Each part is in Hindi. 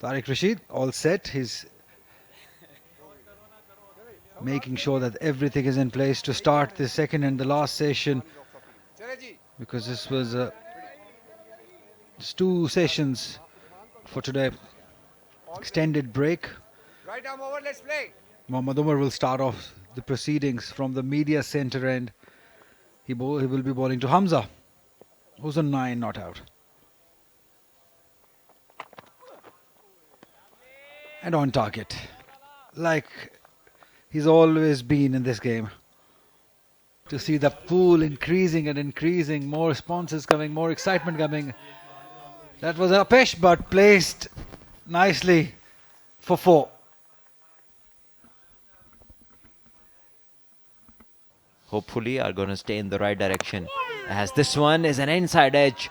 Tariq Rashid all set. He's making sure that everything is in place to start the second and the last session, because this was just 2 sessions for today. Extended break. Right arm over, let's play. Mohammad Umar will start off the proceedings from the media centre end. He will be bowling to Hamza, who's on 9 not out. And on target, like he's always been in this game. To see the pool increasing and increasing, more responses coming, more excitement coming. That was a pesh, but placed nicely for 4. Hopefully are going to stay in the right direction, as this one is an inside edge.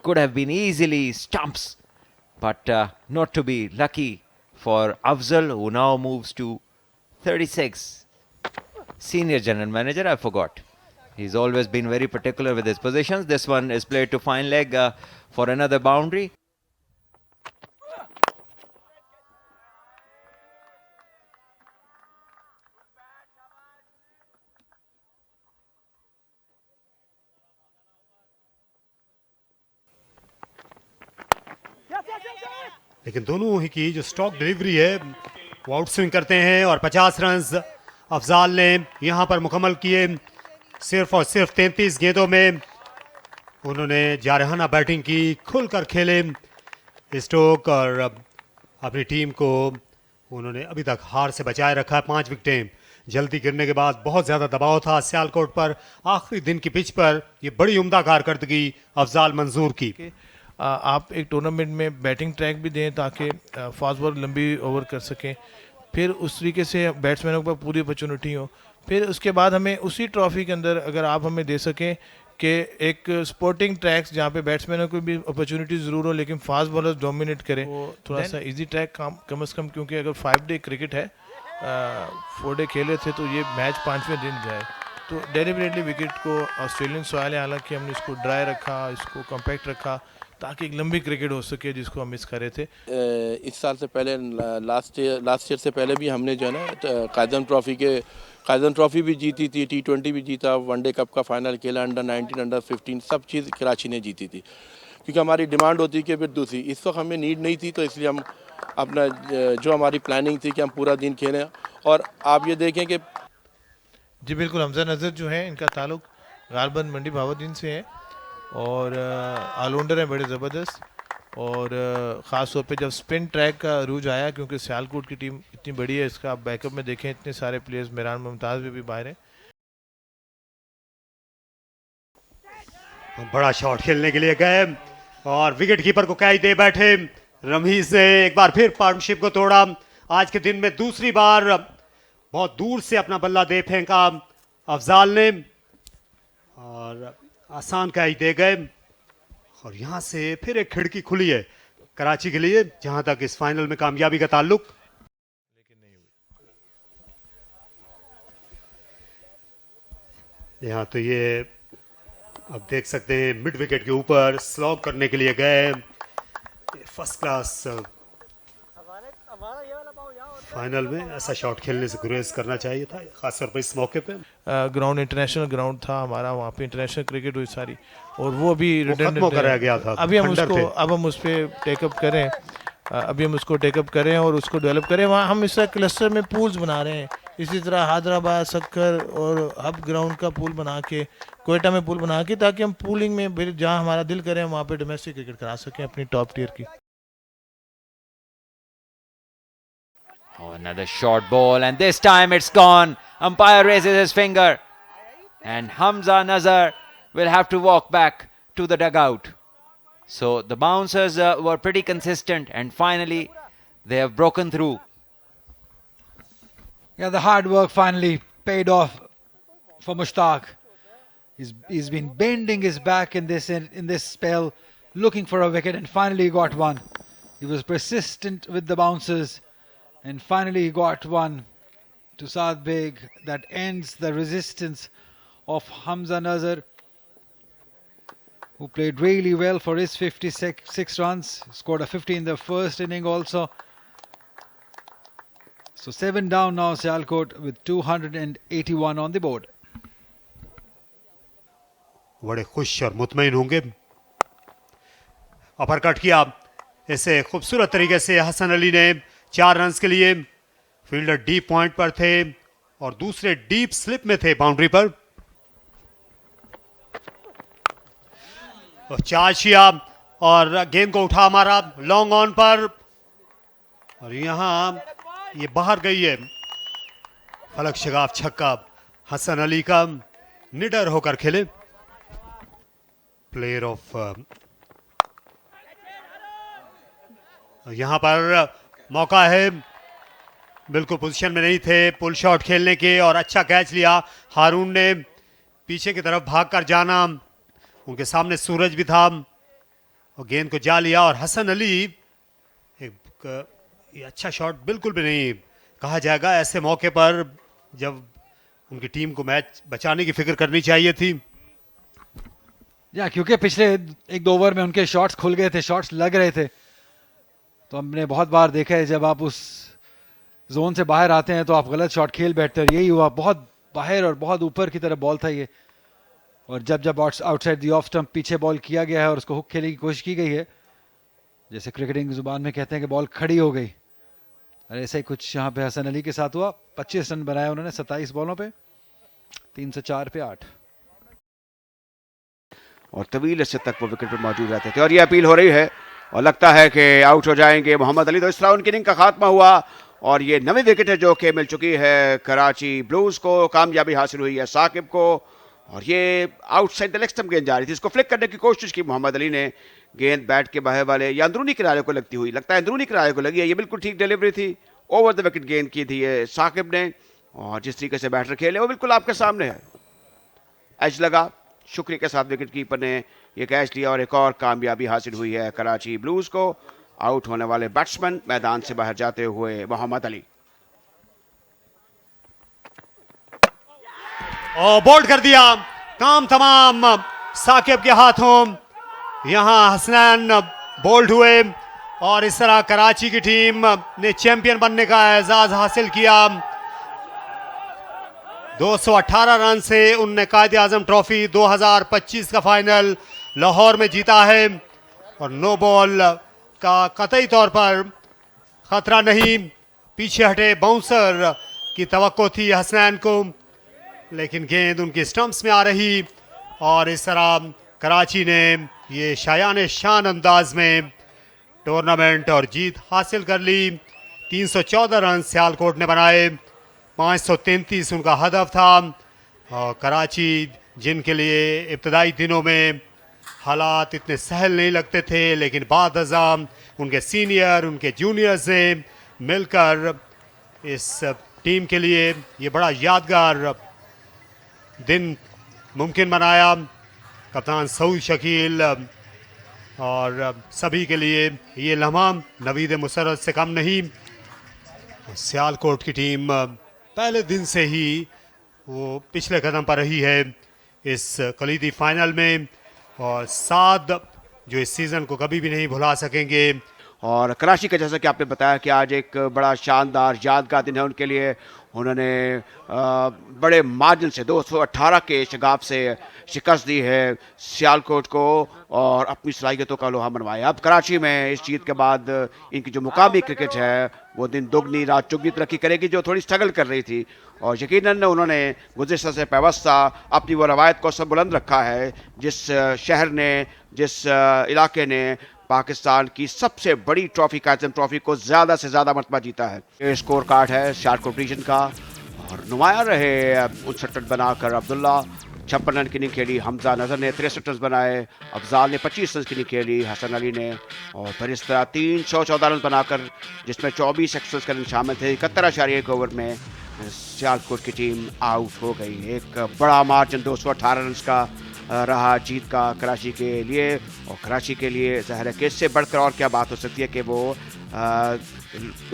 Could have been easily stumps, but not to be. Lucky for Afzal, who now moves to 36. Senior general manager, I forgot. He's always been very particular with his positions. This one is played to fine leg for another boundary. लेकिन दोनों ही की जो स्टॉक डिलीवरी है वो आउट स्विंग करते हैं और 50 रन अफजाल ने यहां पर मुकम्मल किए। सिर्फ और सिर्फ 33 गेंदों में उन्होंने जारहाना बैटिंग की, खुलकर खेले स्टोक और अपनी टीम को उन्होंने अभी तक हार से बचाए रखा है। 5 विकेटें जल्दी गिरने के बाद बहुत ज़्यादा दबाव था सियालकोट पर। आखिरी दिन की पिच पर ये बड़ी उम्दा कारकर्दगी अफजाल मंजूर की। आप एक टूर्नामेंट में बैटिंग ट्रैक भी दें ताकि फास्ट बॉल लंबी ओवर कर सकें, फिर उस तरीके से बैट्समैनों पर पूरी अपॉर्चुनिटी हो। फिर उसके बाद हमें उसी ट्रॉफी के अंदर अगर आप हमें दे सकें कि एक स्पोर्टिंग ट्रैक्स जहाँ पे बैट्समैनों को भी अपॉर्चुनिटी ज़रूर हो लेकिन फास्ट बॉलर्स डोमिनेट करें, वो थोड़ा सा इजी ट्रैक कम से कम, क्योंकि अगर 5 डे क्रिकेट है, 4 डे खेले थे तो ये मैच 5वें दिन जाए। तो डेलिबरेटली विकेट को ऑस्ट्रेलियन सॉइल है, हालांकि हमने इसको ड्राई रखा, इसको कॉम्पैक्ट रखा ताकि एक लंबी क्रिकेट हो सके जिसको हम मिस कर रहे थे। इस साल से पहले लास्ट ईयर से पहले भी हमने जो है ना कायदन ट्रॉफी भी जीती थी, T20 भी जीता, वनडे कप का फाइनल खेला, अंडर 19 अंडर 15 सब चीज़ कराची ने जीती थी, क्योंकि हमारी डिमांड होती कि फिर दूसरी इस वक्त हमें नीड नहीं थी, तो इसलिए हम अपना जो हमारी प्लानिंग थी कि हम पूरा दिन खेलें। और आप ये देखें कि जी बिल्कुल, हमजा नज़र जो है इनका ताल्लुक गालबन मंडी भावुद्दीन से है और ऑलराउंडर है बड़े ज़बरदस्त। और ख़ास तौर पे जब स्पिन ट्रैक का रूज आया, क्योंकि सियालकोट की टीम इतनी बड़ी है, इसका आप बैकअप में देखें इतने सारे प्लेयर्स, मेहरान मुमताज़ भी बाहर हैं। बड़ा शॉट खेलने के लिए गए और विकेट कीपर को कैच दे बैठे। रमीज ने एक बार फिर पार्टनरशिप को तोड़ा। आज के दिन में दूसरी बार बहुत दूर से अपना बल्ला दे फेंका अफजाल ने और आसान कैच दे गए। और यहां से फिर एक खिड़की खुली है कराची के लिए, जहां तक इस फाइनल में कामयाबी का ताल्लुक। यहां तो ये अब देख सकते हैं मिड विकेट के ऊपर स्लॉग करने के लिए गए। फर्स्ट क्लास फाइनल में ऐसा शॉट खेलने से गुरेज करना चाहिए था, खासतौर पर इस मौके पे। ग्राउंड इंटरनेशनल ग्राउंड था हमारा, वहाँ पे इंटरनेशनल क्रिकेट हुई सारी, और वो भी खत्म कराया गया था। अभी हम उसको अब हम उस पर टेकअप करें, अभी हम उसको टेकअप करें और उसको डेवलप करें। वहाँ हम इस क्लस्टर में पूल्स बना रहे हैं, इसी तरह हैदराबाद, सक्कर और हब ग्राउंड का पूल बना के, कोयटा में पूल बना के, ताकि हम पूलिंग में फिर जहाँ हमारा दिल करें वहाँ पे डोमेस्टिक क्रिकेट करा सकें अपनी टॉप टियर की। Oh, another short ball, and this time it's gone. Umpire raises his finger, and Hamza Nazar will have to walk back to the dugout. So the bouncers were pretty consistent, and finally they have broken through. Yeah, the hard work finally paid off for Mushtaq. He's been bending his back in this spell, looking for a wicket, and finally he got one. He was persistent with the bounces, and finally he got one to Saad Beg that ends the resistance of Hamza Nazar. who played really well for his 56 runs. Scored a 50 in the first inning also. So 7 down now, Sialkot with 281 on the board. बड़े खुश और मुतमईन होंगे. अपरकट किया इसे खूबसूरत तरीके से हसन अली ने 4 रन्स के लिए. फील्डर डीप पॉइंट पर थे और दूसरे डीप स्लिप में थे बाउंड्री पर. चार्ज किया और गेंद को उठा मारा लॉन्ग ऑन पर और यहां ये बाहर गई है. फलक शगाफ छक्का हसन अली का. निडर होकर खेले. प्लेयर ऑफ यहां पर मौका है. बिल्कुल पोजीशन में नहीं थे पुल शॉट खेलने के और अच्छा कैच लिया. हारून ने पीछे की तरफ भागकर जाना. उनके सामने सूरज भी था और गेंद को जा लिया. और हसन अली एक ये अच्छा शॉट बिल्कुल भी नहीं कहा जाएगा ऐसे मौके पर जब उनकी टीम को मैच बचाने की फिक्र करनी चाहिए थी. या क्योंकि पिछले 1-2 ओवर में उनके शॉट्स खुल गए थे, शॉट्स लग रहे थे. तो हमने बहुत बार देखा है जब आप उस जोन से बाहर आते हैं तो आप गलत शॉट खेल बैठते हैं. यही हुआ. बहुत बाहर और बहुत ऊपर की तरफ बॉल था ये. और जब आउटसाइड दी ऑफ स्टंप पीछे बॉल किया गया है और उसको हुक खेलने की कोशिश की गई है, जैसे क्रिकेटिंग जुबान में कहते हैं कि बॉल खड़ी हो गई, और ऐसा ही कुछ यहाँ पे हसन अली के साथ हुआ. 25 रन बनाए उन्होंने 27 बॉलों पे. 304 पे 8. और तवील अरसे तक वो विकेट पर मौजूद रहते थे. और ये अपील हो रही है और लगता है कि आउट हो जाएंगे मोहम्मद अली. तो इस तरह उनकी इनिंग का खात्मा हुआ और ये नवी विकेट है जो कि मिल चुकी है कराची ब्लूज को. कामयाबी हासिल हुई है साकिब को और ये आउटसाइड द लेग स्टंप गेंद जा रही थी. इसको फ्लिक करने की कोशिश की मोहम्मद अली ने. गेंद बैट के बाहर वाले या अंदरूनी किनारे को लगती हुई, लगता है अंदरूनी किनारे को लगी है. ये बिल्कुल ठीक डिलीवरी थी. ओवर द विकेट गेंद की थी ये साकिब ने. और जिस तरीके से बैटर खेले वो बिल्कुल आपके सामने है. एज लगा. शुक्रिया के साथ विकेट कीपर ने ये कैच लिया और एक और कामयाबी हासिल हुई है कराची ब्लूज को. आउट होने वाले बैट्समैन मैदान से बाहर जाते हुए मोहम्मद अली. और बोल्ड कर दिया. काम तमाम साकिब के हाथों. यहां हसनैन बोल्ड हुए और इस तरह कराची की टीम ने चैंपियन बनने का एजाज हासिल किया. 218 रन से उनने कायदे आजम ट्रॉफी 2025 का फाइनल लाहौर में जीता है. और नो बॉल का कतई तौर पर खतरा नहीं. पीछे हटे बाउंसर की तवक्को थी हसनैन को, लेकिन गेंद उनकी स्टंप्स में आ रही और इस तरह कराची ने ये शायान शान अंदाज में टूर्नामेंट और जीत हासिल कर ली. 314 रन सियालकोट ने बनाए. 533 उनका हदफ था. और कराची जिनके लिए इब्तदाई दिनों में हालात इतने सहल नहीं लगते थे, लेकिन बाद अज़ाम उनके सीनियर उनके जूनियर्स ने मिलकर इस टीम के लिए ये बड़ा यादगार दिन मुमकिन बनाया. कप्तान सऊद शकील और सभी के लिए ये लम्हा नवीद मुसर्रत से कम नहीं. सियालकोट की टीम पहले दिन से ही वो पिछले कदम पर रही है इस कलीदी फाइनल में. और साद जो इस सीज़न को कभी भी नहीं भुला सकेंगे. और कराची का जैसा कि आपने बताया कि आज एक बड़ा शानदार यादगार दिन है उनके लिए. उन्होंने बड़े मार्जिन से 218 के शगाफ से शिकस्त दी है सियालकोट को और अपनी सलाहियतों का लोहा मनवाया. अब कराची में इस जीत के बाद इनकी जो मुकामी क्रिकेट है वो दिन दुगनी रात चुगनी तरक्की करेगी, जो थोड़ी स्ट्रगल कर रही थी. और यकीनन उन्होंने गुज़िश्ता से पैवस्ता अपनी वो रवायत को सब बुलंद रखा है. जिस शहर ने, जिस इलाके ने पाकिस्तान की सबसे बड़ी ट्रॉफी काज़म ट्रॉफी को ज़्यादा से ज़्यादा मरतबा जीता है. ये स्कोर कार्ड है सियालकोट रीजन का. और नुमाया रहे 59 रन बनाकर अब्दुल्ला. 56 रन की इनिंग खेली हमजा नज़र ने. 63 रन बनाए. अफजाल ने 25 रन की इनिंग खेली. हसन अली ने. और फिर इस तरह 314 रन बनाकर, जिसमें 24 एक्स्ट्रा रन शामिल थे, 71.1 ओवर में सियालकोट की टीम आउट हो गई. एक बड़ा मार्जिन 218 रन का रहा जीत का कराची के लिए. और कराची के लिए ज़ाहिर है कि इससे बढ़कर और क्या बात हो सकती है कि वो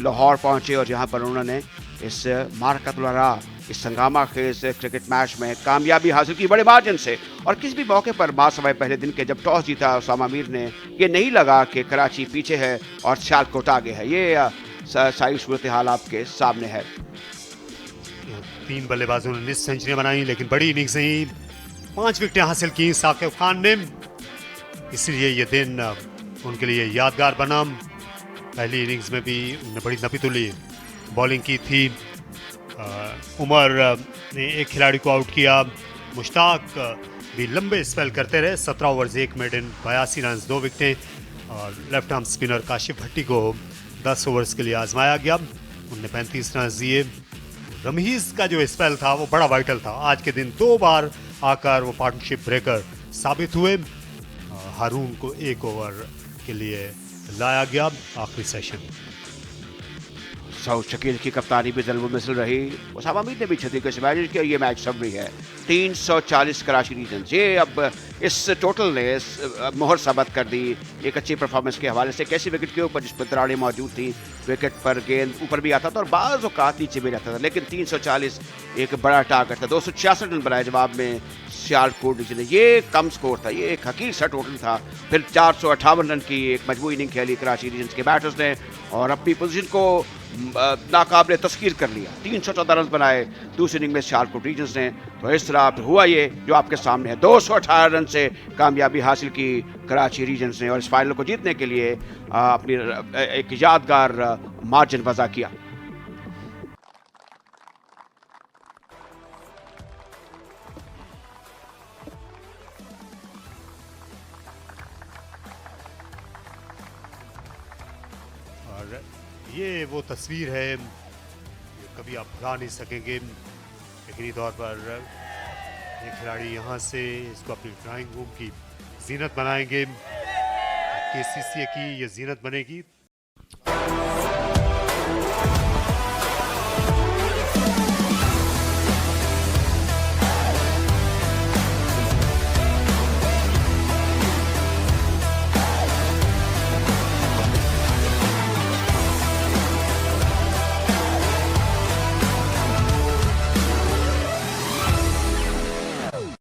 लाहौर पहुँचे और जहाँ पर उन्होंने इस मारकतुल अरा इस हंगामा खेज क्रिकेट मैच में कामयाबी हासिल की बड़े मार्जिन से। और किसी भी मौके पर बासवाई पहले दिन के जब टॉस जीता उसामा मीर ने, ये नहीं लगा कि कराची पीछे है और सियालकोट आगे है। ये सारी सूरत हाल आपके सामने है। 3 बल्लेबाजों ने 19 सेंचुरियां बनाई, लेकिन बड़ी इनिंग्स नहीं, 5 विकेटें हासिल की साकिब खान ने, इसलिए ये दिन उनके लिए यादगार बना। पहली इनिंग्स में भी उन्होंने बड़ी नपीतुली बॉलिंग की थी। उमर ने एक खिलाड़ी को आउट किया, मुश्ताक भी लंबे स्पेल करते रहे, 17 ओवर्स 1 मेडन, 82 रन, 2 विकेटें। और लेफ्ट आर्म स्पिनर काशिफ भट्टी को 10 ओवर्स के लिए आजमाया गया, उन्होंने 35 रन दिए। रमीज का जो स्पेल था वो बड़ा वाइटल था, आज के दिन 2 बार आकर वो पार्टनरशिप ब्रेकर साबित हुए। हारून को 1 ओवर के लिए लाया गया आखिरी सेशन। सऊद शकील की कप्तानी भी जल्द मिसल रही। उसामा मीर ने भी अच्छे तरीके से मैनेज किया। ये मैच सब भी है 340 कराची रीजन। ये अब इस टोटल ने मोहर साबित कर दी एक अच्छी परफॉर्मेंस के हवाले से। कैसी विकेट के ऊपर जिस पर दरारें मौजूद थी, विकेट पर गेंद ऊपर भी आता था और बाज़ औक़ात नीचे भी रहता था, लेकिन 340 एक बड़ा टारगेट था। 266 रन बनाए जवाब में सियालकोट रीजन ने। ये कम स्कोर था, ये एक हकीर सा टोटल था। फिर 458 रन की एक मजबूत इनिंग खेली कराची रीजन के बैटर्स ने और अपनी पोजीशन को नाकाबिले तस्कीर कर लिया। 314 रन बनाए दूसरी इनिंग में सियालकोट रीजन्स ने। तो इस तरह हुआ ये जो आपके सामने है। 218 रन से कामयाबी हासिल की कराची रीजन्स ने और इस फाइनल को जीतने के लिए अपनी एक यादगार मार्जिन वज़ा किया। और ये वो तस्वीर है, ये कभी आप भुला नहीं सकेंगे। यकीनी तौर पर ये खिलाड़ी यहाँ से इसको अपनी ड्राइंग रूम की जीनत बनाएंगे। KCCA की ये जीनत बनेगी।